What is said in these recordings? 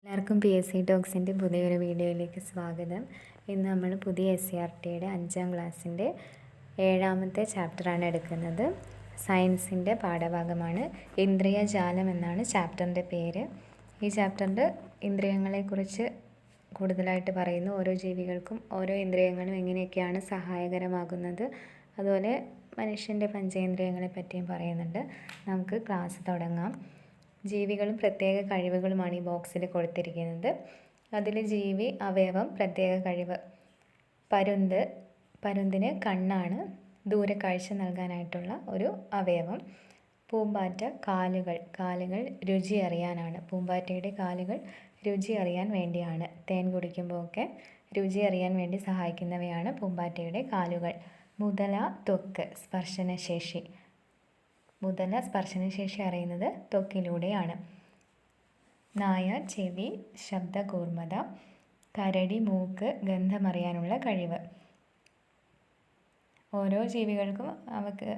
എല്ലാവർക്കും PSC ടോക്സിൻ്റെ പുതിയൊരു വീഡിയോയിലേക്ക് സ്വാഗതം. ഇന്ന് നമ്മൾ പുതിയ SCERTയുടെ 5ാം ക്ലാസ്സിൻ്റെ 7ാമത്തെ ചാപ്റ്ററാണ് എടുക്കുന്നത്. സയൻസിൻ്റെ പാഠഭാഗമാണ്. ഇന്ദ്രിയജാലം എന്നാണ് ചാപ്റ്ററിൻ്റെ പേര്. ഈ ചാപ്റ്ററിൽ ഇന്ദ്രിയങ്ങളെക്കുറിച്ച് കൂടുതലായിട്ട് പറയുന്നു. ഓരോ ജീവികൾക്കും ഓരോ ഇന്ദ്രിയങ്ങളും എങ്ങനെയൊക്കെയാണ് സഹായകരമാകുന്നത്, അതുപോലെ മനുഷ്യൻ്റെ പഞ്ചേന്ദ്രിയങ്ങളെ പറ്റിയും പറയുന്നുണ്ട്. നമുക്ക് ക്ലാസ് തുടങ്ങാം. ജീവികളും പ്രത്യേക കഴിവുകളുമാണ് ഈ ബോക്സിൽ കൊടുത്തിരിക്കുന്നത്. അതിൽ ജീവി അവയവം പ്രത്യേക കഴിവ്. പരുന്തിന് കണ്ണാണ് ദൂരക്കാഴ്ച നൽകാനായിട്ടുള്ള ഒരു അവയവം. പൂമ്പാറ്റ കാലുകൾ രുചി അറിയാനാണ്. പൂമ്പാറ്റയുടെ കാലുകൾ രുചി അറിയാൻ വേണ്ടിയാണ്. തേൻ കുടിക്കുമ്പോൾ ഒക്കെ രുചി അറിയാൻ വേണ്ടി സഹായിക്കുന്നവയാണ് പൂമ്പാറ്റയുടെ കാലുകൾ. മുതല ത്വക്ക് സ്പർശനശേഷി. മുതല സ്പർശനശേഷി അറിയുന്നത് ത്വക്കിലൂടെയാണ്. നായ ചെവി ശബ്ദകൂർമ്മത. കരടി മൂക്ക് ഗന്ധമറിയാനുള്ള കഴിവ്. ഓരോ ജീവികൾക്കും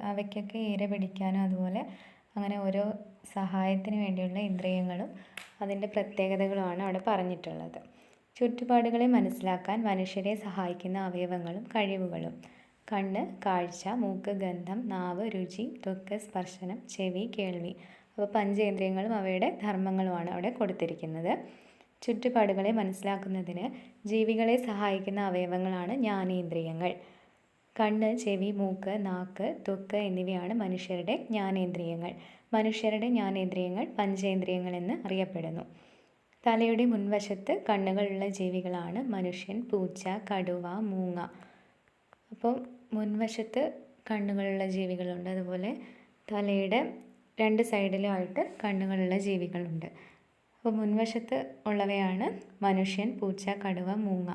അവയ്ക്കൊക്കെ ഇര പിടിക്കാനും അതുപോലെ അങ്ങനെ ഓരോ സഹായത്തിന് വേണ്ടിയുള്ള ഇന്ദ്രിയങ്ങളും അതിൻ്റെ പ്രത്യേകതകളുമാണ് അവിടെ പറഞ്ഞിട്ടുള്ളത്. ചുറ്റുപാടുകളെ മനസ്സിലാക്കാൻ മനുഷ്യരെ സഹായിക്കുന്ന അവയവങ്ങളും കഴിവുകളും. കണ്ണ് കാഴ്ച, മൂക്ക് ഗന്ധം, നാവ് രുചി, ത്വക്ക് സ്പർശനം, ചെവി കേൾവി. അപ്പോൾ പഞ്ചേന്ദ്രിയങ്ങളും അവയുടെ ധർമ്മങ്ങളുമാണ് അവിടെ കൊടുത്തിരിക്കുന്നത്. ചുറ്റുപാടുകളെ മനസ്സിലാക്കുന്നതിന് ജീവികളെ സഹായിക്കുന്ന അവയവങ്ങളാണ് ജ്ഞാനേന്ദ്രിയങ്ങൾ. കണ്ണ്, ചെവി, മൂക്ക്, നാക്ക്, ത്വക്ക് എന്നിവയാണ് മനുഷ്യരുടെ ജ്ഞാനേന്ദ്രിയങ്ങൾ. മനുഷ്യരുടെ ജ്ഞാനേന്ദ്രിയങ്ങൾ പഞ്ചേന്ദ്രിയങ്ങൾ എന്ന് അറിയപ്പെടുന്നു. തലയുടെ മുൻവശത്ത് കണ്ണുകളുള്ള ജീവികളാണ് മനുഷ്യൻ, പൂച്ച, കടുവ, മൂങ്ങ. അപ്പോൾ മുൻവശത്ത് കണ്ണുകളുള്ള ജീവികളുണ്ട്, അതുപോലെ തലയുടെ 2 സൈഡിലുമായിട്ട് കണ്ണുകളുള്ള ജീവികളുണ്ട്. അപ്പോൾ മുൻവശത്ത് ഉള്ളവയാണ് മനുഷ്യൻ, പൂച്ച, കടുവ, മൂങ്ങ.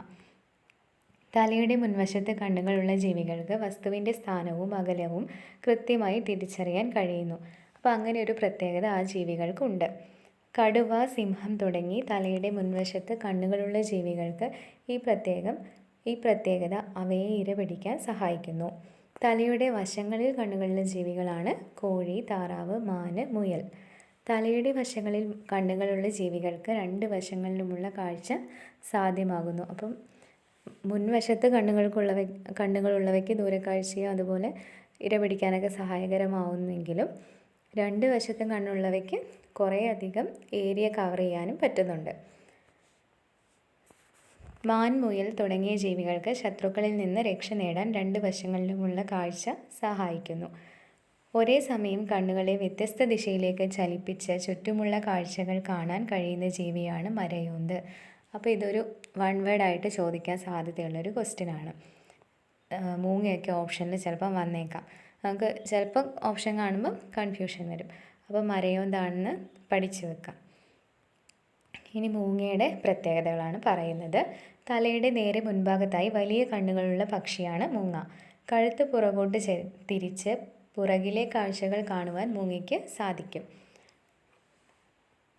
തലയുടെ മുൻവശത്ത് കണ്ണുകളുള്ള ജീവികൾക്ക് വസ്തുവിൻ്റെ സ്ഥാനവും അകലവും കൃത്യമായി തിരിച്ചറിയാൻ കഴിയുന്നു. അപ്പോൾ അങ്ങനെ ഒരു പ്രത്യേകത ആ ജീവികൾക്കുണ്ട്. കടുവ, സിംഹം തുടങ്ങി തലയുടെ മുൻവശത്ത് കണ്ണുകളുള്ള ജീവികൾക്ക് ഈ പ്രത്യേകത അവയെ ഇരപിടിക്കാൻ സഹായിക്കുന്നു. തലയുടെ വശങ്ങളിൽ കണ്ണുകളുള്ള ജീവികളാണ് കോഴി, താറാവ്, മാന്, മുയൽ. തലയുടെ വശങ്ങളിൽ കണ്ണുകളുള്ള ജീവികൾക്ക് 2 വശങ്ങളിലുമുള്ള കാഴ്ച സാധ്യമാകുന്നു. അപ്പം മുൻവശത്ത് കണ്ണുകളുള്ളവയ്ക്ക് ദൂരക്കാഴ്ചയോ അതുപോലെ ഇരപിടിക്കാനൊക്കെ സഹായകരമാവുന്നെങ്കിലും 2 വശത്തും കണ്ണുള്ളവയ്ക്ക് കുറേ അധികം ഏരിയ കവർ ചെയ്യാനും പറ്റുന്നുണ്ട്. മാൻ, മുയൽ തുടങ്ങിയ ജീവികൾക്ക് ശത്രുക്കളിൽ നിന്ന് രക്ഷ നേടാൻ 2 വശങ്ങളിലുമുള്ള കാഴ്ച സഹായിക്കുന്നു. ഒരേ സമയം കണ്ണുകളെ വ്യത്യസ്ത ദിശയിലേക്ക് ചലിപ്പിച്ച് ചുറ്റുമുള്ള കാഴ്ചകൾ കാണാൻ കഴിയുന്ന ജീവിയാണ് മരയോന്ത്. അപ്പോൾ ഇതൊരു 1 വേർഡായിട്ട് ചോദിക്കാൻ സാധ്യതയുള്ളൊരു ക്വസ്റ്റ്യനാണ്. മൂങ്ങയൊക്കെ ഓപ്ഷനിൽ ചിലപ്പം വന്നേക്കാം. നമുക്ക് ചിലപ്പം ഓപ്ഷൻ കാണുമ്പോൾ കൺഫ്യൂഷൻ വരും. അപ്പോൾ മരയോന്താണെന്ന് പഠിച്ചു വെക്കാം. ഇനി മൂങ്ങയുടെ പ്രത്യേകതകളാണ് പറയുന്നത്. തലയുടെ നേരെ മുൻഭാഗത്തായി വലിയ കണ്ണുകളുള്ള പക്ഷിയാണ് മൂങ്ങ. കഴുത്ത് പുറകോട്ട് തിരിച്ച് പുറകിലെ കാഴ്ചകൾ കാണുവാൻ മൂങ്ങയ്ക്ക് സാധിക്കും.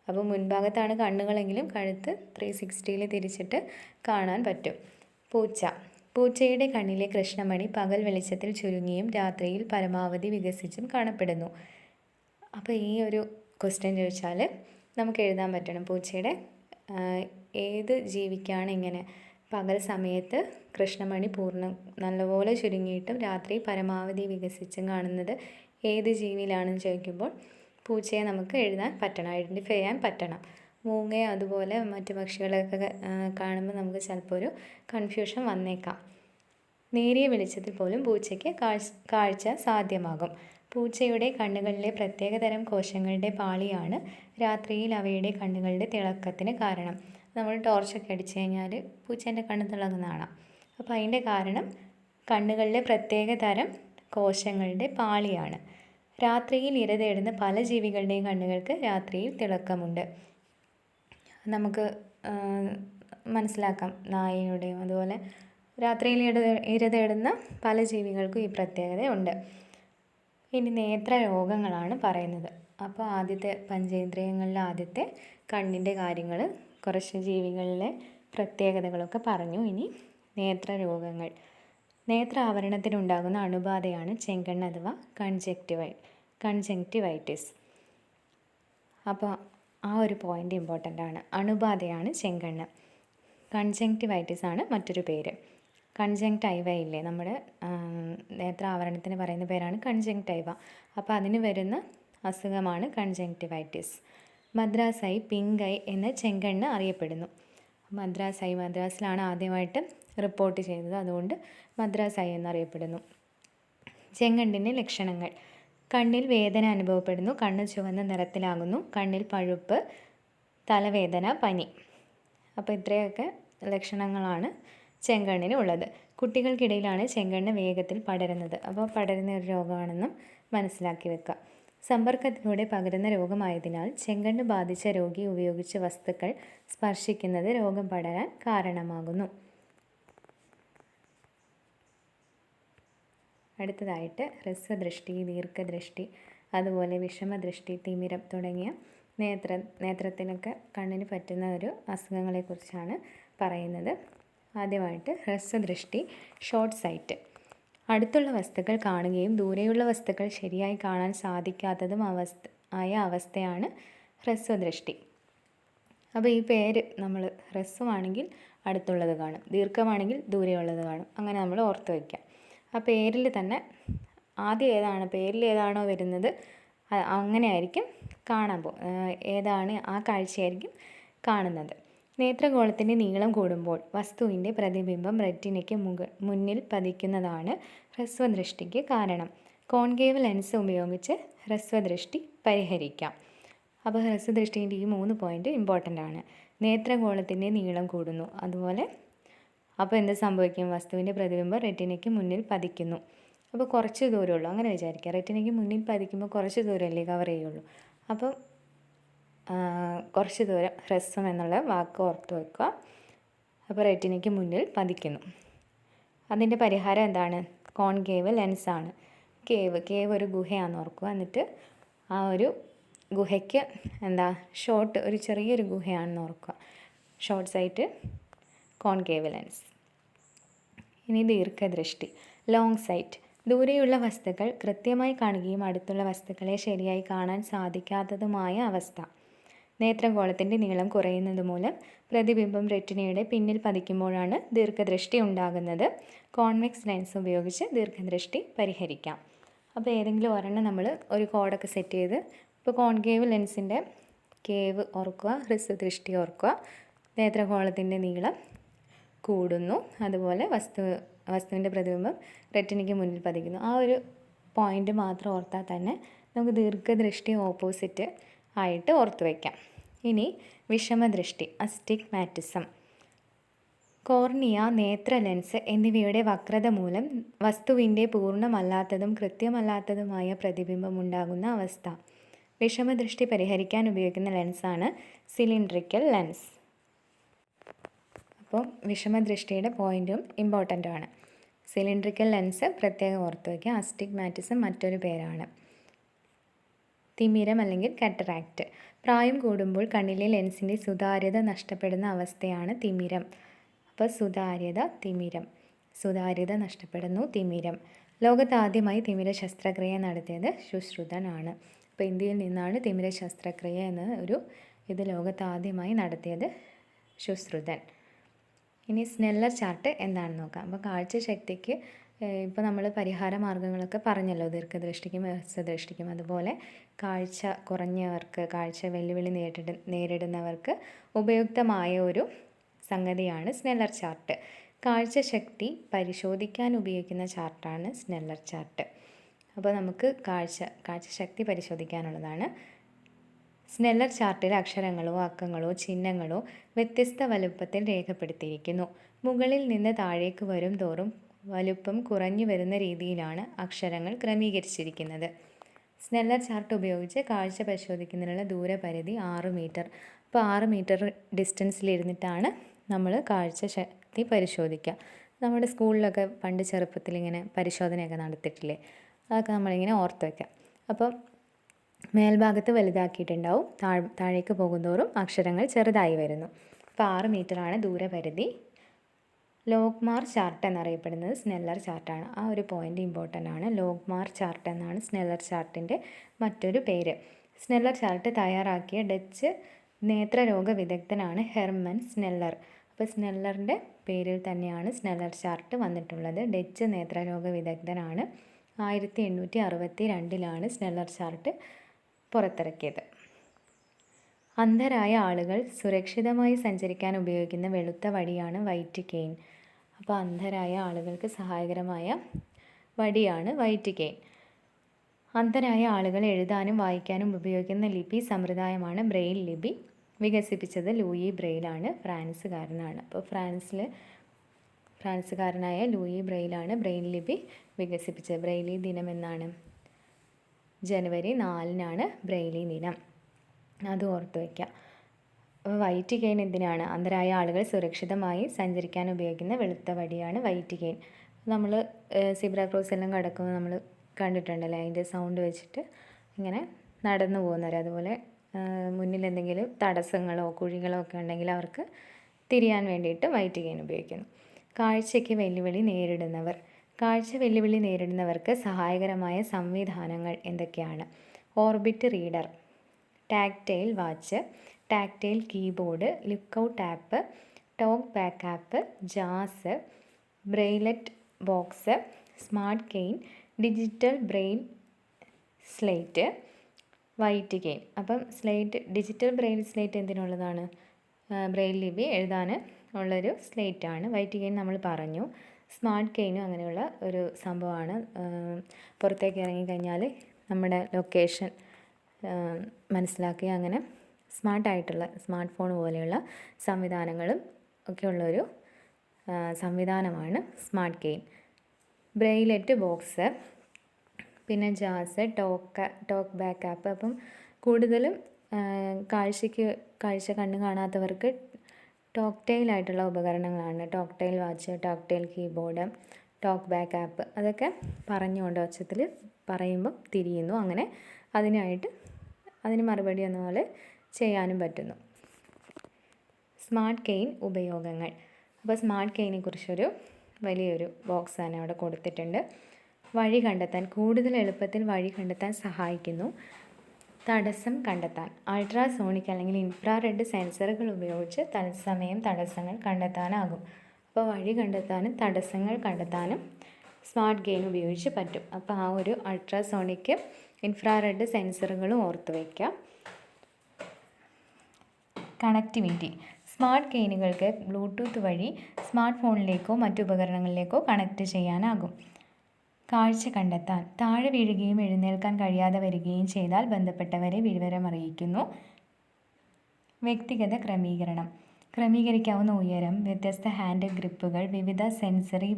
അപ്പോൾ മുൻഭാഗത്താണ് കണ്ണുകളെങ്കിലും കഴുത്ത് 360 തിരിച്ചിട്ട് കാണാൻ പറ്റും. പൂച്ചയുടെ കണ്ണിലെ കൃഷ്ണമണി പകൽ വെളിച്ചത്തിൽ ചുരുങ്ങിയും രാത്രിയിൽ പരമാവധി വികസിച്ചും കാണപ്പെടുന്നു. അപ്പോൾ ഈ ഒരു ക്വസ്റ്റ്യൻ ചോദിച്ചാൽ നമുക്ക് എഴുതാൻ പറ്റണം. പൂച്ചയുടെ ഏത് ജീവിക്കാണ് ഇങ്ങനെ പകൽ സമയത്ത് കൃഷ്ണമണി നല്ലപോലെ ചുരുങ്ങിയിട്ടും രാത്രി പരമാവധി വികസിച്ചും കാണുന്നത് ഏത് ജീവിയിലാണെന്ന് ചോദിക്കുമ്പോൾ പൂച്ചയെ നമുക്ക് എഴുതാൻ പറ്റണം, ഐഡൻറ്റിഫൈ ചെയ്യാൻ പറ്റണം. മൂങ്ങയെ അതുപോലെ മറ്റു പക്ഷികളെയൊക്കെ കാണുമ്പോൾ നമുക്ക് ചിലപ്പോൾ ഒരു കൺഫ്യൂഷൻ വന്നേക്കാം. നേരിയ വെളിച്ചത്തിൽ പോലും പൂച്ചയ്ക്ക് കാഴ്ച സാധ്യമാകും. പൂച്ചയുടെ കണ്ണുകളിലെ പ്രത്യേകതരം കോശങ്ങളുടെ പാളിയാണ് രാത്രിയിൽ അവയുടെ കണ്ണുകളുടെ തിളക്കത്തിന് കാരണം. നമ്മൾ ടോർച്ചൊക്കെ അടിച്ചു കഴിഞ്ഞാൽ പൂച്ചേൻ്റെ കണ്ണ് തിളങ്ങുന്നതാണ്. അപ്പോൾ അതിൻ്റെ കാരണം കണ്ണുകളിലെ പ്രത്യേക തരം കോശങ്ങളുടെ പാളിയാണ്. രാത്രിയിൽ ഇര തേടുന്ന പല ജീവികളുടെയും കണ്ണുകൾക്ക് രാത്രിയിൽ തിളക്കമുണ്ട്. നമുക്ക് മനസ്സിലാക്കാം. നായയുടെയും അതുപോലെ രാത്രിയിൽ ഇര തേടുന്ന പല ജീവികൾക്കും ഈ പ്രത്യേകതയുണ്ട്. ഇനി നേത്രരോഗങ്ങളാണ് പറയുന്നത്. അപ്പോൾ ആദ്യത്തെ പഞ്ചേന്ദ്രിയങ്ങളിലെ ആദ്യത്തെ കണ്ണിൻ്റെ കാര്യങ്ങൾ, കുറച്ച് ജീവികളിലെ പ്രത്യേകതകളൊക്കെ പറഞ്ഞു. ഇനി നേത്രരോഗങ്ങൾ. നേത്രാവരണത്തിനുണ്ടാകുന്ന അണുബാധയാണ് ചെങ്കണ്ണ് അഥവാ കൺജങ്ക്റ്റിവൈറ്റിസ്. അപ്പോൾ ആ ഒരു പോയിൻ്റ് ഇമ്പോർട്ടൻ്റ് ആണ്. അണുബാധയാണ് ചെങ്കണ്ണ്. കൺജങ്ക്റ്റിവൈറ്റിസ് ആണ് മറ്റൊരു പേര്. കൺജങ്ക്റ്റൈവ ഇല്ലേ, നമ്മുടെ നേത്രാവരണത്തിന് പറയുന്ന പേരാണ് കൺജങ്ക്റ്റൈവ. അപ്പോൾ അതിന് വരുന്ന അസുഖമാണ് conjunctivitis. Madras I, pink I എന്ന ചെങ്കണ്ണ് അറിയപ്പെടുന്നു. മദ്രാസിലാണ് ആദ്യമായിട്ട് റിപ്പോർട്ട് ചെയ്തത്, അതുകൊണ്ട് മദ്രാസ് ഐ എന്നറിയപ്പെടുന്നു. ചെങ്കണ്ണിൻ്റെ ലക്ഷണങ്ങൾ: കണ്ണിൽ വേദന അനുഭവപ്പെടുന്നു, കണ്ണ് ചുവന്ന നിറത്തിലാകുന്നു, കണ്ണിൽ പഴുപ്പ്, തലവേദന, പനി. അപ്പോൾ ഇത്രയൊക്കെ ലക്ഷണങ്ങളാണ് ചെങ്കണ്ണിന് ഉള്ളത്. കുട്ടികൾക്കിടയിലാണ് ചെങ്കണ്ണ് വേഗത്തിൽ പടരുന്നത്. അപ്പോൾ പടരുന്ന ഒരു രോഗമാണെന്നും മനസ്സിലാക്കി വെക്കുക. സമ്പർക്കത്തിലൂടെ പകരുന്ന രോഗമായതിനാൽ ചെങ്കണ്ണ് ബാധിച്ച രോഗി ഉപയോഗിച്ച വസ്തുക്കൾ സ്പർശിക്കുന്നത് രോഗം പടരാൻ കാരണമാകുന്നു. അടുത്തതായിട്ട് ഹ്രസ്വദൃഷ്ടി, ദീർഘദൃഷ്ടി, അതുപോലെ വിഷമദൃഷ്ടി, തിമിരം തുടങ്ങിയ നേത്രത്തിനൊക്കെ കണ്ണിന് പറ്റുന്ന ഒരു അസുഖങ്ങളെക്കുറിച്ചാണ് പറയുന്നത്. ആദ്യമായിട്ട് ഹ്രസ്വദൃഷ്ടി, ഷോർട്ട് സൈറ്റ്. അടുത്തുള്ള വസ്തുക്കൾ കാണുകയും ദൂരെയുള്ള വസ്തുക്കൾ ശരിയായി കാണാൻ സാധിക്കാത്തതും അവസ്ഥയാണ് ഹ്രസ്വദൃഷ്ടി. അപ്പോൾ ഈ പേര് നമ്മൾ ഹ്രസ്വമാണെങ്കിൽ അടുത്തുള്ളത് കാണും, ദീർഘമാണെങ്കിൽ ദൂരെയുള്ളത് കാണും, അങ്ങനെ നമ്മൾ ഓർത്ത് വയ്ക്കാം. ആ പേരിൽ തന്നെ പേരിൽ ഏതാണോ വരുന്നത് അങ്ങനെ ആയിരിക്കും ഏതാണ് ആ കാഴ്ചയായിരിക്കും കാണുന്നത്. നേത്രഗോളത്തിൻ്റെ നീളം കൂടുമ്പോൾ വസ്തുവിൻ്റെ പ്രതിബിംബം റെറ്റിനയ്ക്ക് മുന്നിൽ പതിക്കുന്നതാണ് ഹ്രസ്വദൃഷ്ടിക്ക് കാരണം. കോൺകേവ് ലെൻസ് ഉപയോഗിച്ച് ഹ്രസ്വദൃഷ്ടി പരിഹരിക്കാം. അപ്പോൾ ഹ്രസ്വദൃഷ്ടിൻ്റെ ഈ 3 പോയിൻ്റ് ഇമ്പോർട്ടൻ്റ് ആണ്. നേത്രഗോളത്തിൻ്റെ നീളം കൂടുന്നു, അതുപോലെ അപ്പോൾ എന്ത് സംഭവിക്കും? വസ്തുവിൻ്റെ പ്രതിബിംബം റെറ്റിനയ്ക്ക് മുന്നിൽ പതിക്കുന്നു. അപ്പോൾ കുറച്ച് ദൂരമുള്ളൂ, അങ്ങനെ വിചാരിക്കുക. റെറ്റിനയ്ക്ക് മുന്നിൽ പതിക്കുമ്പോൾ കുറച്ച് ദൂരമല്ലേ കവർ ചെയ്യുള്ളൂ. അപ്പോൾ കുറച്ച് ദൂരം, ഹ്രസ്വം എന്നുള്ള വാക്ക് ഓർത്ത് വയ്ക്കുക. അപ്പോൾ റെറ്റിനയ്ക്ക് മുന്നിൽ പതിക്കുന്നു. അതിൻ്റെ പരിഹാരം എന്താണ്? കോൺകേവ് ലെൻസാണ്. കേവ് ഒരു ഗുഹയാണെന്ന് ഓർക്കുക. എന്നിട്ട് ആ ഒരു ഗുഹയ്ക്ക് ഒരു ചെറിയൊരു ഗുഹയാണെന്ന് ഓർക്കുക. Short sight, concave lens. ഇനി ദീർഘദൃഷ്ടി, ലോങ് സൈറ്റ്. ദൂരെയുള്ള വസ്തുക്കൾ കൃത്യമായി കാണുകയും അടുത്തുള്ള വസ്തുക്കളെ ശരിയായി കാണാൻ സാധിക്കാത്തതുമായ അവസ്ഥ. നേത്രഗോളത്തിൻ്റെ നീളം കുറയുന്നത് മൂലം പ്രതിബിംബം റെറ്റിനയുടെ പിന്നിൽ പതിക്കുമ്പോഴാണ് ദീർഘദൃഷ്ടി ഉണ്ടാകുന്നത്. കോൺവെക്സ് ലെൻസ് ഉപയോഗിച്ച് ദീർഘദൃഷ്ടി പരിഹരിക്കാം. അപ്പോൾ ഏതെങ്കിലും ഒരെണ്ണം നമ്മൾ ഒരു കോഡൊക്കെ സെറ്റ് ചെയ്ത്, ഇപ്പോൾ കോൺകേവ് ലെൻസിൻ്റെ കേവ് ഓർക്കുക, ഹ്രസ്വദൃഷ്ടി ഓർക്കുക, നേത്രഗോളത്തിൻ്റെ നീളം കൂടുന്നു, അതുപോലെ വസ്തുവിൻ്റെ പ്രതിബിംബം റെറ്റിനയ്ക്ക് മുന്നിൽ പതിക്കുന്നു. ആ ഒരു പോയിൻ്റ് മാത്രം ഓർത്താൽ തന്നെ നമുക്ക് ദീർഘദൃഷ്ടി ഓപ്പോസിറ്റ് ആയിട്ട് ഓർത്തു വയ്ക്കാം. ഇനി വിഷമദൃഷ്ടി, അസ്റ്റിഗ്മാറ്റിസം. കോർണിയ, നേത്ര ലെൻസ് എന്നിവയുടെ വക്രത മൂലം വസ്തുവിൻ്റെ പൂർണ്ണമല്ലാത്തതും കൃത്യമല്ലാത്തതുമായ പ്രതിബിംബം ഉണ്ടാകുന്ന അവസ്ഥ. വിഷമദൃഷ്ടി പരിഹരിക്കാൻ ഉപയോഗിക്കുന്ന ലെൻസാണ് സിലിണ്ട്രിക്കൽ ലെൻസ്. അപ്പോൾ വിഷമദൃഷ്ടിയുടെ പോയിൻറ്റും ഇമ്പോർട്ടൻ്റ് ആണ്. സിലിണ്ട്രിക്കൽ ലെൻസ് പ്രത്യേകം ഓർത്ത് വയ്ക്കുക. അസ്റ്റിഗ്മാറ്റിസം മറ്റൊരു പേരാണ്. തിമിരം അല്ലെങ്കിൽ കറ്ററാക്റ്റ്. പ്രായം കൂടുമ്പോൾ കണ്ണിലെ ലെൻസിൻ്റെ സുതാര്യത നഷ്ടപ്പെടുന്ന അവസ്ഥയാണ് തിമിരം. അപ്പോൾ സുതാര്യത നഷ്ടപ്പെടുന്നു, തിമിരം. ലോകത്താദ്യമായി തിമിര ശസ്ത്രക്രിയ നടത്തിയത് ശുശ്രുതനാണ്. അപ്പോൾ ഇന്ത്യയിൽ നിന്നാണ് തിമിര ശസ്ത്രക്രിയ ഇത് ലോകത്താദ്യമായി നടത്തിയത് ശുശ്രുതൻ. ഇനി സ്നെല്ലർ ചാർട്ട് എന്താണെന്ന് നോക്കാം. അപ്പോൾ കാഴ്ചശക്തിക്ക് ഇപ്പോൾ നമ്മൾ പരിഹാര മാർഗ്ഗങ്ങളൊക്കെ പറഞ്ഞല്ലോ, ദീർഘദൃഷ്ടിക്കും ഹ്രസ്വദൃഷ്ടിക്കും. അതുപോലെ കാഴ്ച കുറഞ്ഞവർക്ക്, കാഴ്ച വെല്ലുവിളി നേരിടുന്നവർക്ക് ഉപയുക്തമായ ഒരു സംഗതിയാണ് സ്നെല്ലർ ചാർട്ട്. കാഴ്ചശക്തി പരിശോധിക്കാൻ ഉപയോഗിക്കുന്ന ചാർട്ടാണ് സ്നെല്ലർ ചാർട്ട്. അപ്പോൾ നമുക്ക് കാഴ്ചശക്തി പരിശോധിക്കാനുള്ളതാണ്. സ്നെല്ലർ ചാർട്ടിൽ അക്ഷരങ്ങളോ അക്കങ്ങളോ ചിഹ്നങ്ങളോ വ്യത്യസ്ത വലുപ്പത്തിൽ രേഖപ്പെടുത്തിയിരിക്കുന്നു. മുകളിൽ നിന്ന് താഴേക്ക് വരും തോറും വലുപ്പം കുറഞ്ഞു വരുന്ന രീതിയിലാണ് അക്ഷരങ്ങൾ ക്രമീകരിച്ചിരിക്കുന്നത്. സ്നെല്ലർ ചാർട്ട് ഉപയോഗിച്ച് കാഴ്ച പരിശോധിക്കുന്നതിനുള്ള ദൂരപരിധി 6 മീറ്റർ. അപ്പോൾ 6 മീറ്റർ ഡിസ്റ്റൻസിലിരുന്നിട്ടാണ് നമ്മൾ കാഴ്ചശക്തി പരിശോധിക്കുക. നമ്മുടെ സ്കൂളിലൊക്കെ പണ്ട് ചെറുപ്പത്തിൽ ഇങ്ങനെ പരിശോധനയൊക്കെ നടത്തിയിട്ടില്ലേ, അതൊക്കെ നമ്മളിങ്ങനെ ഓർത്ത് വയ്ക്കാം. അപ്പോൾ മേൽഭാഗത്ത് വലുതാക്കിയിട്ടുണ്ടാവും, താഴേക്ക് പോകുന്തോറും അക്ഷരങ്ങൾ ചെറുതായി വരുന്നു. അപ്പോൾ 6 മീറ്ററാണ് ദൂരപരിധി. ലോഗ്മാർ ചാർട്ട് എന്നറിയപ്പെടുന്നത് സ്നെല്ലർ ചാർട്ടാണ്. ആ ഒരു പോയിൻ്റ് ഇമ്പോർട്ടൻ്റ് ആണ്. ലോഗ്മാർ ചാർട്ട് എന്നാണ് സ്നെല്ലർ ചാർട്ടിൻ്റെ മറ്റൊരു പേര്. സ്നെല്ലർ ചാർട്ട് തയ്യാറാക്കിയ ഡച്ച് നേത്രരോഗ വിദഗ്ധനാണ് ഹെർമൻ സ്നെല്ലർ. അപ്പോൾ സ്നെല്ലറിൻ്റെ പേരിൽ തന്നെയാണ് സ്നെല്ലർ ചാർട്ട് വന്നിട്ടുള്ളത്. ഡച്ച് നേത്രരോഗ വിദഗ്ധനാണ്. 1862 സ്നെല്ലർ ചാർട്ട് പുറത്തിറക്കിയത്. അന്ധരായ ആളുകൾ സുരക്ഷിതമായി സഞ്ചരിക്കാൻ ഉപയോഗിക്കുന്ന വെളുത്ത വടിയാണ് വൈറ്റ് കെയിൻ. അപ്പോൾ അന്ധരായ ആളുകൾക്ക് സഹായകരമായ വടിയാണ് വൈറ്റ് കെയിൻ. അന്ധരായ ആളുകൾ എഴുതാനും വായിക്കാനും ഉപയോഗിക്കുന്ന ലിപി സമ്പ്രദായമാണ് ബ്രെയിൽ ലിപി. വികസിപ്പിച്ചത് ലൂയി ബ്രെയിലാണ്, ഫ്രാൻസുകാരനാണ്. അപ്പോൾ ഫ്രാൻസുകാരനായ ലൂയി ബ്രെയിലാണ് ബ്രെയിൽ ലിപി വികസിപ്പിച്ചത്. ബ്രെയിലി ദിനം എന്നാണ്? ജനുവരി 4 ബ്രെയിലി ദിനം. അത് ഓർത്ത് വയ്ക്കുക. അപ്പോൾ വൈറ്റ് കെയിൻ എന്തിനാണ്? അന്ധരായ ആളുകൾ സുരക്ഷിതമായി സഞ്ചരിക്കാൻ ഉപയോഗിക്കുന്ന വെളുത്ത വടിയാണ് വൈറ്റ് കെയിൻ. നമ്മൾ സിബ്ര ക്രോസ് എല്ലാം കടക്കുമ്പോൾ നമ്മൾ കണ്ടിട്ടുണ്ടല്ലേ, അതിൻ്റെ സൗണ്ട് വെച്ചിട്ട് ഇങ്ങനെ നടന്നു പോകുന്നവർ. അതുപോലെ മുന്നിൽ എന്തെങ്കിലും തടസ്സങ്ങളോ കുഴികളോ ഒക്കെ ഉണ്ടെങ്കിൽ അവർക്ക് തിരിയാൻ വേണ്ടിയിട്ട് വൈറ്റ് കെയിൻ ഉപയോഗിക്കുന്നു. കാഴ്ചയ്ക്ക് വെല്ലുവിളി നേരിടുന്നവർ. കാഴ്ച വെല്ലുവിളി നേരിടുന്നവർക്ക് സഹായകരമായ സംവിധാനങ്ങൾ എന്തൊക്കെയാണ്? Orbit reader, tactile watch, tactile keyboard, lookout app, TalkBack app, ജാസ്, ബ്രെയിലറ്റ് box, smart cane, digital Braille slate, white cane. അപ്പം ഡിജിറ്റൽ ബ്രെയിൽ സ്ലേറ്റ് എന്തിനുള്ളതാണ്? ബ്രെയിൽ ലിപി എഴുതാൻ ഉള്ളൊരു സ്ലേറ്റാണ്. വൈറ്റ് കെയിൻ നമ്മൾ പറഞ്ഞു. സ്മാർട്ട് കെയിനും അങ്ങനെയുള്ള ഒരു സംഭവമാണ്. പുറത്തേക്ക് ഇറങ്ങിക്കഴിഞ്ഞാൽ നമ്മുടെ ലൊക്കേഷൻ മനസ്സിലാക്കി അങ്ങനെ സ്മാർട്ടായിട്ടുള്ള സ്മാർട്ട് ഫോൺ പോലെയുള്ള സംവിധാനങ്ങളും ഒക്കെ ഉള്ളൊരു സംവിധാനമാണ് സ്മാർട്ട് കെയിൻ. ബ്രെയിലറ്റ് ബോക്സ്, പിന്നെ ജാസ്, ടോക്ക് ബാക്ക് ആപ്പ്. അപ്പം കൂടുതലും കാഴ്ച കണ്ണ് കാണാത്തവർക്ക് ടോക്ടൈലായിട്ടുള്ള ഉപകരണങ്ങളാണ്. Tactile watch, tactile keyboard, TalkBack app. അതൊക്കെ പറഞ്ഞുകൊണ്ട് ഒച്ചത്തിൽ പറയുമ്പോൾ തിരിയുന്നു. അങ്ങനെ അതിന് മറുപടി എന്ന പോലെ ചെയ്യാനും പറ്റുന്നു. സ്മാർട്ട് കെയിൻ ഉപയോഗങ്ങൾ. അപ്പോൾ സ്മാർട്ട് കെയിനെ കുറിച്ചൊരു വലിയൊരു ബോക്സ് തന്നെ അവിടെ കൊടുത്തിട്ടുണ്ട്. വഴി കണ്ടെത്താൻ, കൂടുതൽ എളുപ്പത്തിൽ വഴി കണ്ടെത്താൻ സഹായിക്കുന്നു. തടസ്സം കണ്ടെത്താൻ, അൾട്രാസോണിക് അല്ലെങ്കിൽ ഇൻഫ്രാറെഡ് സെൻസറുകൾ ഉപയോഗിച്ച് തത്സമയം തടസ്സങ്ങൾ കണ്ടെത്താനാകും. അപ്പോൾ വഴി കണ്ടെത്താനും തടസ്സങ്ങൾ കണ്ടെത്താനും സ്മാർട്ട് കെയിൻ ഉപയോഗിച്ച് പറ്റും. അപ്പോൾ ആ ഒരു അൾട്രാസോണിക് ഇൻഫ്രാറെഡ് സെൻസറുകളും ഓർത്ത് വയ്ക്കാം. കണക്ടിവിറ്റി. സ്മാർട്ട് കെയിനുകൾക്ക് ബ്ലൂടൂത്ത് വഴി സ്മാർട്ട് ഫോണിലേക്കോ മറ്റു ഉപകരണങ്ങളിലേക്കോ കണക്ട് ചെയ്യാനാകും. കാഴ്ച കണ്ടെത്താൻ, താഴെ വീഴുകയും എഴുന്നേൽക്കാൻ കഴിയാതെ വരികയും ചെയ്താൽ ബന്ധപ്പെട്ടവരെ വിവരമറിയിക്കുന്നു. വ്യക്തിഗത ക്രമീകരണം. ക്രമീകരിക്കാവുന്ന ഉയരം, വ്യത്യസ്ത ഹാൻഡ് ഗ്രിപ്പുകൾ, വിവിധ സെൻസറി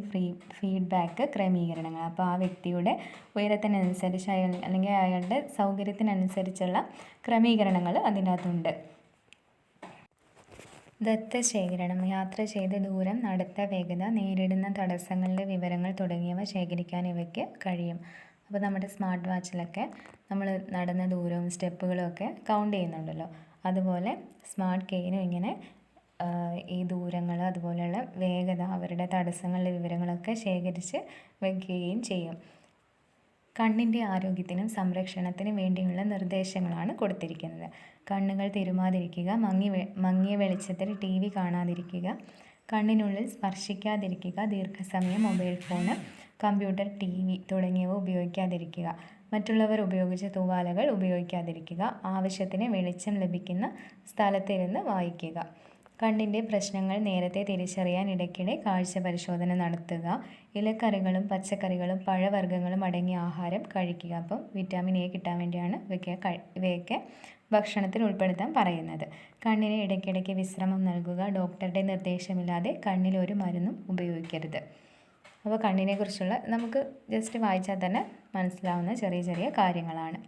ഫീഡ്ബാക്ക് ക്രമീകരണങ്ങൾ. അപ്പോൾ ആ വ്യക്തിയുടെ ഉയരത്തിനനുസരിച്ച് അല്ലെങ്കിൽ അയാളുടെ സൗകര്യത്തിനനുസരിച്ചുള്ള ക്രമീകരണങ്ങൾ അതിനകത്തുണ്ട്. ദത്തശേഖരണം. യാത്ര ചെയ്ത ദൂരം, നടത്ത വേഗത, നേരിടുന്ന തടസ്സങ്ങളുടെ വിവരങ്ങൾ തുടങ്ങിയവ ശേഖരിക്കാൻ ഇവയ്ക്ക് കഴിയും. അപ്പോൾ നമ്മുടെ സ്മാർട്ട് വാച്ചിലൊക്കെ നമ്മൾ നടന്ന ദൂരവും സ്റ്റെപ്പുകളും ഒക്കെ കൗണ്ട് ചെയ്യുന്നുണ്ടല്ലോ. അതുപോലെ സ്മാർട്ട് കെയിനും ഇങ്ങനെ ഈ ദൂരങ്ങൾ അതുപോലെയുള്ള വേഗത, അവരുടെ തടസ്സങ്ങളുടെ വിവരങ്ങളൊക്കെ ശേഖരിച്ച് വയ്ക്കുകയും ചെയ്യും. കണ്ണിൻ്റെ ആരോഗ്യത്തിനും സംരക്ഷണത്തിനും വേണ്ടിയുള്ള നിർദ്ദേശങ്ങളാണ് കൊടുത്തിരിക്കുന്നത്. കണ്ണുകൾ തിരുമാതിരിക്കുക, മങ്ങിയ വെളിച്ചത്തിൽ TV കാണാതിരിക്കുക, കണ്ണിനുള്ളിൽ സ്പർശിക്കാതിരിക്കുക, ദീർഘസമയം മൊബൈൽ ഫോണ്, കമ്പ്യൂട്ടർ, TV തുടങ്ങിയവ ഉപയോഗിക്കാതിരിക്കുക, മറ്റുള്ളവർ ഉപയോഗിച്ച തൂവാലകൾ ഉപയോഗിക്കാതിരിക്കുക, ആവശ്യത്തിന് വെളിച്ചം ലഭിക്കുന്ന സ്ഥലത്തിരുന്ന് വായിക്കുക. കണ്ണിൻ്റെ പ്രശ്നങ്ങൾ നേരത്തെ തിരിച്ചറിയാൻ ഇടയ്ക്കിടെ കാഴ്ച പരിശോധന നടത്തുക. ഇലക്കറികളും പച്ചക്കറികളും പഴവർഗ്ഗങ്ങളും അടങ്ങിയ ആഹാരം കഴിക്കുക. അപ്പം വിറ്റാമിൻ A കിട്ടാൻ വേണ്ടിയാണ് ഇവയൊക്കെ ഭക്ഷണത്തിൽ ഉൾപ്പെടുത്താൻ പറയുന്നത്. കണ്ണിന് ഇടയ്ക്കിടയ്ക്ക് വിശ്രമം നൽകുക. ഡോക്ടറുടെ നിർദ്ദേശമില്ലാതെ കണ്ണിൽ ഒരു മരുന്നും ഉപയോഗിക്കരുത്. അപ്പോൾ കണ്ണിനെക്കുറിച്ചുള്ള നമുക്ക് ജസ്റ്റ് വായിച്ചാൽ തന്നെ മനസ്സിലാവുന്ന ചെറിയ ചെറിയ കാര്യങ്ങളാണ്.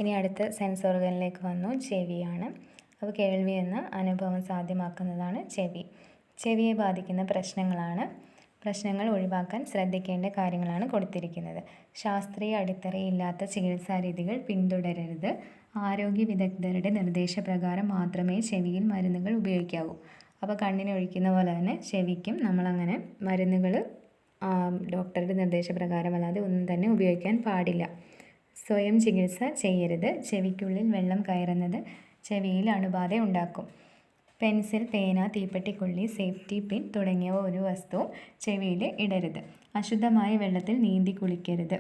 ഇനി അടുത്ത സെൻസ് ഓർഗനിലേക്ക് വന്നു. ചെവിയാണ്. അപ്പോൾ കേൾവി എന്ന അനുഭവം സാധ്യമാക്കുന്നതാണ് ചെവി. ചെവിയെ ബാധിക്കുന്ന പ്രശ്നങ്ങൾ ഒഴിവാക്കാൻ ശ്രദ്ധിക്കേണ്ട കാര്യങ്ങളാണ് കൊടുത്തിരിക്കുന്നത്. ശാസ്ത്രീയ അടിത്തറയില്ലാത്ത ചികിത്സാ രീതികൾ പിന്തുടരരുത്. ആരോഗ്യ വിദഗ്ധരുടെ നിർദ്ദേശപ്രകാരം മാത്രമേ ചെവിയിൽ മരുന്നുകൾ ഉപയോഗിക്കാവൂ. അപ്പോൾ കണ്ണിന് ഒഴിക്കുന്ന പോലെ തന്നെ ചെവിക്കും നമ്മളങ്ങനെ മരുന്നുകൾ ഡോക്ടറുടെ നിർദ്ദേശപ്രകാരം അല്ലാതെ ഒന്നും തന്നെ ഉപയോഗിക്കാൻ പാടില്ല. സ്വയം ചികിത്സ ചെയ്യരുത്. ചെവിക്കുള്ളിൽ വെള്ളം കയറുന്നത് ചെവിയിൽ അണുബാധ ഉണ്ടാക്കും. പെൻസിൽ, പേന, തീപ്പെട്ടിക്കൊള്ളി, സേഫ്റ്റി പിൻ തുടങ്ങിയവ ഒരു വസ്തുവും ചെവിയിൽ ഇടരുത്. അശുദ്ധമായ വെള്ളത്തിൽ നീന്തി കുളിക്കരുത്.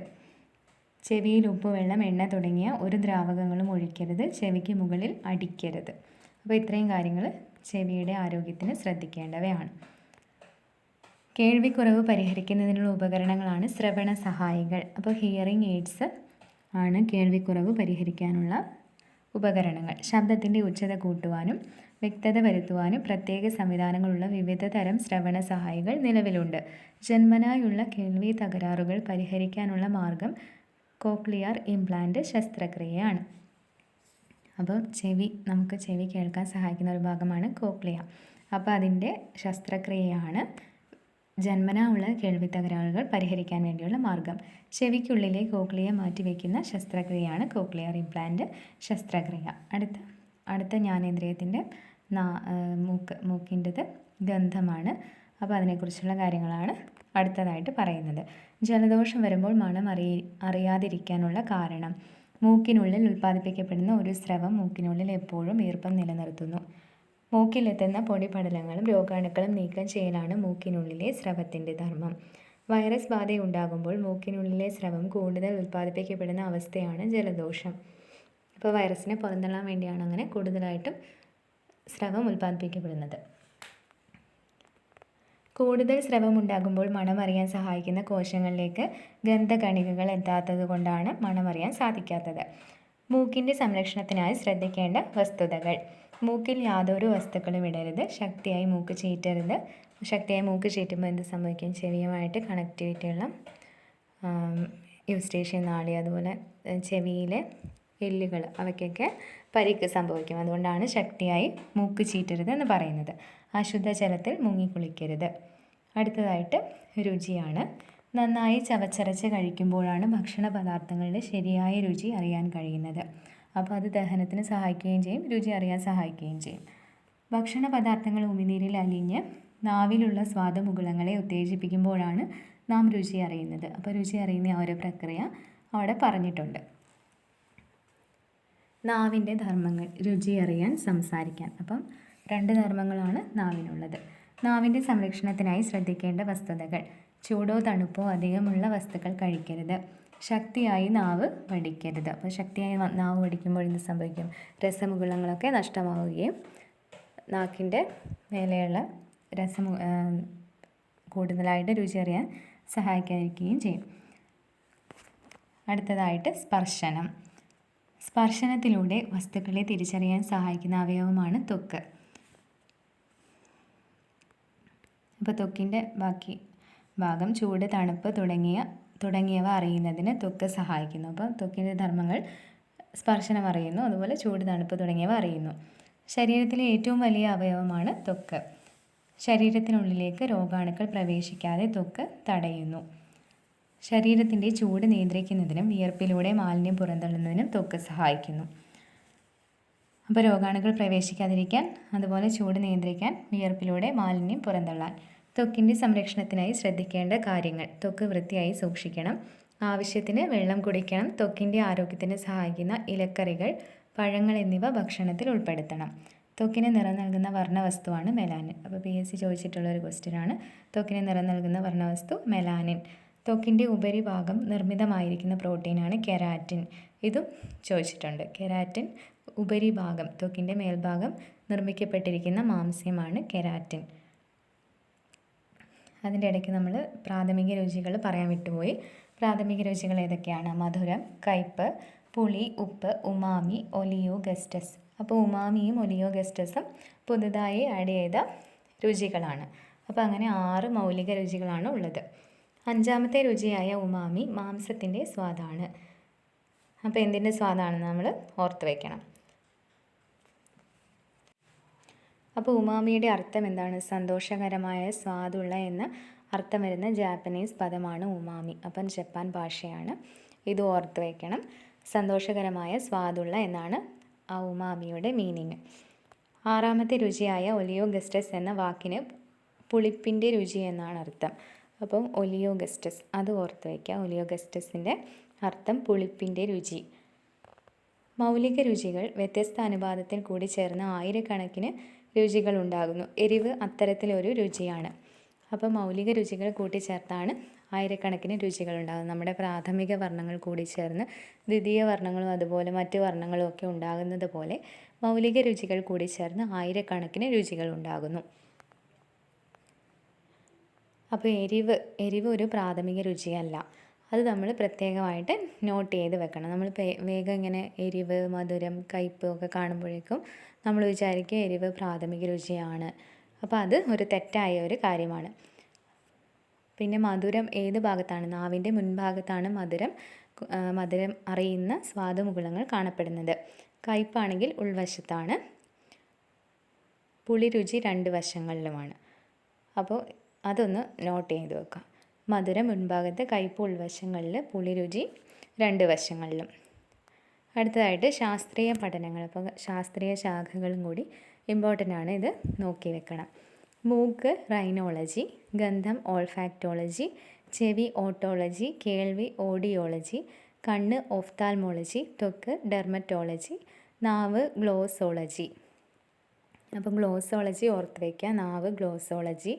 ചെവിയിൽ ഉപ്പുവെള്ളം, എണ്ണ തുടങ്ങിയ ഒരു ദ്രാവകങ്ങളും ഒഴിക്കരുത്. ചെവിക്ക് മുകളിൽ അടിക്കരുത്. അപ്പോൾ ഇത്രയും കാര്യങ്ങൾ ചെവിയുടെ ആരോഗ്യത്തിന് ശ്രദ്ധിക്കേണ്ടവയാണ്. കേൾവിക്കുറവ് പരിഹരിക്കുന്നതിനുള്ള ഉപകരണങ്ങളാണ് ശ്രവണ സഹായികൾ. അപ്പോൾ ഹിയറിംഗ് എയ്ഡ്സ് ആണ് കേൾവിക്കുറവ് പരിഹരിക്കാനുള്ള ഉപകരണങ്ങൾ. ശബ്ദത്തിൻ്റെ ഉച്ചത കൂട്ടുവാനും വ്യക്തത വരുത്തുവാനും പ്രത്യേക സംവിധാനങ്ങളുള്ള വിവിധ തരം ശ്രവണ സഹായികൾ നിലവിലുണ്ട്. ജന്മനായുള്ള കേൾവി തകരാറുകൾ പരിഹരിക്കാനുള്ള മാർഗം കോക്ലിയർ ഇംപ്ലാന്റ് ശസ്ത്രക്രിയയാണ്. അപ്പോൾ നമുക്ക് ചെവി കേൾക്കാൻ സഹായിക്കുന്ന ഒരു ഭാഗമാണ് കോക്ലിയ. അപ്പോൾ അതിൻ്റെ ശസ്ത്രക്രിയയാണ് ജന്മനാ ഉള്ള കേൾവി തകരാറുകൾ പരിഹരിക്കാൻ വേണ്ടിയുള്ള മാർഗം. ചെവിക്കുള്ളിലെ കോക്ലിയ മാറ്റിവെക്കുന്ന ശസ്ത്രക്രിയയാണ് കോക്ലിയർ ഇംപ്ലാന്റ് ശസ്ത്രക്രിയ. അടുത്ത ജ്ഞാനേന്ദ്രിയത്തിൻ്റെ മൂക്കിൻ്റെത് ഗന്ധമാണ്. അപ്പോൾ അതിനെക്കുറിച്ചുള്ള കാര്യങ്ങളാണ് അടുത്തതായിട്ട് പറയുന്നത്. ജലദോഷം വരുമ്പോൾ മണം അറിയാതിരിക്കാനുള്ള കാരണം. മൂക്കിനുള്ളിൽ ഉൽപ്പാദിപ്പിക്കപ്പെടുന്ന ഒരു സ്രവം മൂക്കിനുള്ളിൽ എപ്പോഴും ഈർപ്പം നിലനിർത്തുന്നു. മൂക്കിലെത്തുന്ന പൊടിപടലങ്ങളും രോഗാണുക്കളും നീക്കം ചെയ്യലാണ് മൂക്കിനുള്ളിലെ സ്രവത്തിൻ്റെ ധർമ്മം. വൈറസ് ബാധയുണ്ടാകുമ്പോൾ മൂക്കിനുള്ളിലെ സ്രവം കൂടുതൽ ഉൽപ്പാദിപ്പിക്കപ്പെടുന്ന അവസ്ഥയാണ് ജലദോഷം. അപ്പോൾ വൈറസിനെ പുറന്തള്ളാൻ വേണ്ടിയാണ് അങ്ങനെ കൂടുതലായിട്ടും സ്രവം ഉൽപ്പാദിപ്പിക്കപ്പെടുന്നത്. കൂടുതൽ സ്രവം ഉണ്ടാകുമ്പോൾ മണമറിയാൻ സഹായിക്കുന്ന കോശങ്ങളിലേക്ക് ഗന്ധകണികകൾ എത്താത്തത് കൊണ്ടാണ് മണമറിയാൻ സാധിക്കാത്തത്. മൂക്കിൻ്റെ സംരക്ഷണത്തിനായി ശ്രദ്ധിക്കേണ്ട വസ്തുതകൾ. മൂക്കിൽ യാതൊരു വസ്തുക്കളും ഇടരുത്. ശക്തിയായി മൂക്ക് ചീറ്റരുത്. ശക്തിയായി മൂക്ക് ചീറ്റുമ്പോൾ എന്ത് സംഭവിക്കും? ചെവിയുമായിട്ട് കണക്ടിവിറ്റിയുള്ള യൂസ്റ്റേഷ്യൻ നാളി, അതുപോലെ ചെവിയിലെ എല്ലുകൾ, അവയ്ക്കൊക്കെ പരിക്ക് സംഭവിക്കും. അതുകൊണ്ടാണ് ശക്തിയായി മൂക്ക് ചീറ്റരുത് എന്ന് പറയുന്നത്. അശുദ്ധ ജലത്തിൽ മുങ്ങിക്കുളിക്കരുത്. അടുത്തതായിട്ട് രുചിയാണ്. നന്നായി ചവച്ചരച്ച് കഴിക്കുമ്പോഴാണ് ഭക്ഷണ പദാർത്ഥങ്ങളുടെ ശരിയായ രുചി അറിയാൻ കഴിയുന്നത്. അപ്പോൾ അത് ദഹനത്തിന് സഹായിക്കുകയും ചെയ്യും, രുചി അറിയാൻ സഹായിക്കുകയും ചെയ്യും. ഭക്ഷണ പദാർത്ഥങ്ങൾ ഉമിനീരിൽ അലിഞ്ഞ് നാവിലുള്ള സ്വാദുമുകുളങ്ങളെ ഉത്തേജിപ്പിക്കുമ്പോഴാണ് നാം രുചി അറിയുന്നത്. അപ്പോൾ രുചി അറിയുന്ന ആ ഒരു പ്രക്രിയ അവിടെ പറഞ്ഞിട്ടുണ്ട്. നാവിൻ്റെ ധർമ്മങ്ങൾ. രുചി അറിയാൻ, സംസാരിക്കാൻ. അപ്പം 2 ധർമ്മങ്ങളാണ് നാവിനുള്ളത്. നാവിൻ്റെ സംരക്ഷണത്തിനായി ശ്രദ്ധിക്കേണ്ട വസ്തുതകൾ. ചൂടോ തണുപ്പോ അധികമുള്ള വസ്തുക്കൾ കഴിക്കരുത്. ശക്തിയായി നാവ് വടിക്കരുത്. അപ്പോൾ ശക്തിയായി നാവ് വടിക്കുമ്പോൾ എന്ത് സംഭവിക്കും? രസമുകുളങ്ങളൊക്കെ നഷ്ടമാവുകയും നാക്കിൻ്റെ മേലെയുള്ള കൂടുതലായിട്ട് രുചി അറിയാൻ സഹായിക്കാതിരിക്കുകയും ചെയ്യും. അടുത്തതായിട്ട് സ്പർശനം. സ്പർശനത്തിലൂടെ വസ്തുക്കളെ തിരിച്ചറിയാൻ സഹായിക്കുന്ന അവയവമാണ് ത്വക്ക്. അപ്പോൾ ത്വക്കിൻ്റെ ബാക്കി ഭാഗം ചൂട്, തണുപ്പ് തുടങ്ങിയവ അറിയുന്നതിന് ത്വക്ക് സഹായിക്കുന്നു. അപ്പോൾ ത്വക്കിൻ്റെ ധർമ്മങ്ങൾ സ്പർശനം അറിയുന്നു, അതുപോലെ ചൂട്, തണുപ്പ് തുടങ്ങിയവ അറിയുന്നു. ശരീരത്തിലെ ഏറ്റവും വലിയ അവയവമാണ് ത്വക്ക്. ശരീരത്തിനുള്ളിലേക്ക് രോഗാണുക്കൾ പ്രവേശിക്കാതെ ത്വക്ക് തടയുന്നു. ശരീരത്തിൻ്റെ ചൂട് നിയന്ത്രിക്കുന്നതിനും വിയർപ്പിലൂടെ മാലിന്യം പുറന്തള്ളുന്നതിനും ത്വക്ക് സഹായിക്കുന്നു. അപ്പോൾ രോഗാണുക്കൾ പ്രവേശിക്കാതിരിക്കാൻ, അതുപോലെ ചൂട് നിയന്ത്രിക്കാൻ, വിയർപ്പിലൂടെ മാലിന്യം പുറന്തള്ളാൻ. ത്വക്കിൻ്റെ സംരക്ഷണത്തിനായി ശ്രദ്ധിക്കേണ്ട കാര്യങ്ങൾ. ത്വക്ക് വൃത്തിയായി സൂക്ഷിക്കണം. ആവശ്യത്തിന് വെള്ളം കുടിക്കണം. ത്വക്കിൻ്റെ ആരോഗ്യത്തിന് സഹായിക്കുന്ന ഇലക്കറികൾ, പഴങ്ങൾ എന്നിവ ഭക്ഷണത്തിൽ ഉൾപ്പെടുത്തണം. ത്വക്കിന് നിറം നൽകുന്ന വർണ്ണവസ്തുവാണ് മെലാനിൻ. അപ്പോൾ PSC ചോദിച്ചിട്ടുള്ള ഒരു ക്വസ്റ്റ്യനാണ്. ത്വക്കിന് നിറം നൽകുന്ന വർണ്ണവസ്തു മെലാനിൻ. ത്വക്കിൻ്റെ ഉപരിഭാഗം നിർമ്മിതമായിരിക്കുന്ന പ്രോട്ടീനാണ് കെരാറ്റിൻ. ഇതും ചോദിച്ചിട്ടുണ്ട്. കെരാറ്റിൻ ഉപരിഭാഗം, ത്വക്കിൻ്റെ മേൽഭാഗം നിർമ്മിക്കപ്പെട്ടിരിക്കുന്ന മാംസ്യമാണ് കെരാറ്റിൻ. അതിൻ്റെ ഇടയ്ക്ക് നമ്മൾ പ്രാഥമിക രുചികൾ പറയാൻ വിട്ടുപോയി. പ്രാഥമിക രുചികൾ ഏതൊക്കെയാണ്? മധുരം, കയ്പ്പ്, പുളി, ഉപ്പ്, ഉമാമി, ഒലിയോ ഗസ്റ്റസ്. അപ്പോൾ ഉമാമിയും ഒലിയോ ഗസ്റ്റസും പുതുതായി ആഡ് ചെയ്ത രുചികളാണ്. അപ്പോൾ അങ്ങനെ 6 മൗലിക രുചികളാണ് ഉള്ളത്. 5ാമത്തെ രുചിയായ ഉമാമി മാംസത്തിൻ്റെ സ്വാദാണ്. അപ്പോൾ എന്തിൻ്റെ സ്വാദാണെന്ന് നമ്മൾ ഓർത്ത് വയ്ക്കണം. അപ്പോൾ ഉമാമിയുടെ അർത്ഥം എന്താണ്? സന്തോഷകരമായ, സ്വാദുള്ള എന്ന അർത്ഥം വരുന്ന ജാപ്പനീസ് പദമാണ് ഉമാമി. അപ്പം ജപ്പാൻ ഭാഷയാണ്. ഇത് ഓർത്ത് വയ്ക്കണം. സന്തോഷകരമായ, സ്വാദുള്ള എന്നാണ് ആ ഉമാമിയുടെ മീനിങ്. 6ാമത്തെ രുചിയായ ഒലിയോ ഗസ്റ്റസ് എന്ന വാക്കിന് പുളിപ്പിൻ്റെ രുചി എന്നാണ് അർത്ഥം. അപ്പം ഒലിയോ ഗസ്റ്റസ് അത് ഓർത്ത് വയ്ക്കുക. ഒലിയോ ഗസ്റ്റസിൻ്റെ അർത്ഥം പുളിപ്പിൻ്റെ രുചി. മൗലിക രുചികൾ വ്യത്യസ്ത അനുപാതത്തിൽ കൂടി ചേർന്ന് ആയിരക്കണക്കിന് രുചികൾ ഉണ്ടാകുന്നു. എരിവ് അത്തരത്തിലൊരു രുചിയാണ്. അപ്പോൾ മൗലിക രുചികൾ കൂട്ടിച്ചേർത്താണ് ആയിരക്കണക്കിന് രുചികൾ ഉണ്ടാകുന്നത്. നമ്മുടെ പ്രാഥമിക വർണ്ണങ്ങൾ കൂടി ചേർന്ന് ദ്വിതീയ വർണ്ണങ്ങളും അതുപോലെ മറ്റ് വർണ്ണങ്ങളും ഒക്കെ ഉണ്ടാകുന്നത് പോലെ മൗലിക രുചികൾ കൂടി ചേർന്ന് ആയിരക്കണക്കിന് രുചികൾ ഉണ്ടാകുന്നു. അപ്പോൾ എരിവ് ഒരു പ്രാഥമിക രുചിയല്ല. അത് നമ്മൾ പ്രത്യേകമായിട്ട് നോട്ട് ചെയ്ത് വെക്കണം. നമ്മൾ വേഗം ഇങ്ങനെ എരിവ്, മധുരം, കയ്പ്പ് ഒക്കെ കാണുമ്പോഴേക്കും നമ്മൾ വിചാരിക്കുക എരിവ് പ്രാഥമിക രുചിയാണ്. അപ്പോൾ അത് ഒരു തെറ്റായ ഒരു കാര്യമാണ്. പിന്നെ മധുരം ഏത് ഭാഗത്താണ്? നാവിൻ്റെ മുൻഭാഗത്താണ് മധുരം അറിയുന്ന സ്വാദുമുകുളങ്ങൾ കാണപ്പെടുന്നത്. കയ്പ്പാണെങ്കിൽ ഉൾവശത്താണ്. പുളിരുചി രണ്ട് വശങ്ങളിലുമാണ്. അപ്പോൾ അതൊന്ന് നോട്ട് ചെയ്ത് വെക്കാം. മധുരം മുൻഭാഗത്ത്, കയ്പ്പ് ഉൾവശങ്ങളിൽ, പുളിരുചി രണ്ട് വശങ്ങളിലും. അടുത്തതായിട്ട് ശാസ്ത്രീയ പഠനങ്ങൾ. അപ്പോൾ ശാസ്ത്രീയ ശാഖകളും കൂടി ഇമ്പോർട്ടൻ്റ് ആണ്, ഇത് നോക്കി വെക്കണം. മൂക്ക് റൈനോളജി, ഗന്ധം ഓൾഫാക്ടോളജി, ചെവി ഓട്ടോളജി, കേൾവി ഓഡിയോളജി, കണ്ണ് ഓഫ്താൽമോളജി, ത്വക്ക് ഡെർമറ്റോളജി, നാവ് ഗ്ലോസോളജി. അപ്പം ഗ്ലോസോളജി ഓർത്ത് വയ്ക്കുക, നാവ് ഗ്ലോസോളജി,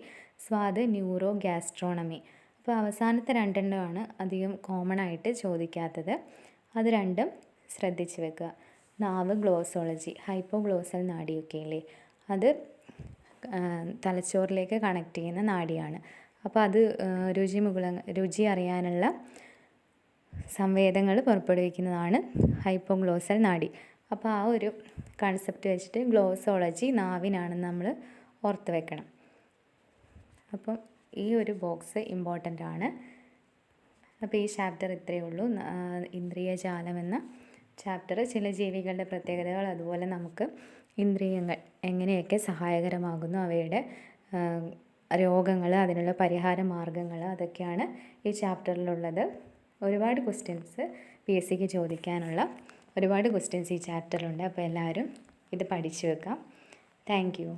സ്വാദ് ന്യൂറോ ഗാസ്ട്രോണമി. അപ്പോൾ അവസാനത്തെ രണ്ടെണ്ണമാണ് അധികം കോമൺ ആയിട്ട് ചോദിക്കാത്തത്. അത് രണ്ടും ശ്രദ്ധിച്ച് വെക്കുക. നാവ് ഗ്ലോസോളജി, ഹൈപ്പോഗ്ലോസൽ നാഡിയൊക്കെ ഇല്ലേ, അത് തലച്ചോറിലേക്ക് കണക്ട് ചെയ്യുന്ന നാഡിയാണ്. അപ്പോൾ അത് രുചി അറിയാനുള്ള സംവേദങ്ങൾ പുറപ്പെടുവിക്കുന്നതാണ് ഹൈപ്പോഗ്ലോസൽ നാഡി. അപ്പോൾ ആ ഒരു കൺസെപ്റ്റ് വെച്ചിട്ട് ഗ്ലോസോളജി നാവിനാണെന്ന് നമ്മൾ ഓർത്ത് വെക്കണം. അപ്പം ഈ ഒരു ബോക്സ് ഇമ്പോർട്ടൻ്റ് ആണ്. അപ്പോൾ ഈ ചാപ്റ്റർ ഇത്രയേ ഉള്ളൂ. ഇന്ദ്രിയജാലം എന്ന ചാപ്റ്റർ ചില ജീവികളുടെ പ്രത്യേകതകൾ, അതുപോലെ നമുക്ക് ഇന്ദ്രിയങ്ങൾ എങ്ങനെയൊക്കെ സഹായകരമാകുന്നു, അവയുടെ രോഗങ്ങൾ, അതിനുള്ള പരിഹാര മാർഗങ്ങൾ, അതൊക്കെയാണ് ഈ ചാപ്റ്ററിലുള്ളത്. ഒരുപാട് ക്വസ്റ്റ്യൻസ് PSCക്ക് ചോദിക്കാനുള്ള ഒരുപാട് ക്വസ്റ്റ്യൻസ് ഈ ചാപ്റ്ററിലുണ്ട്. അപ്പോൾ എല്ലാവരും ഇത് പഠിച്ചു വെക്കാം. Thank you.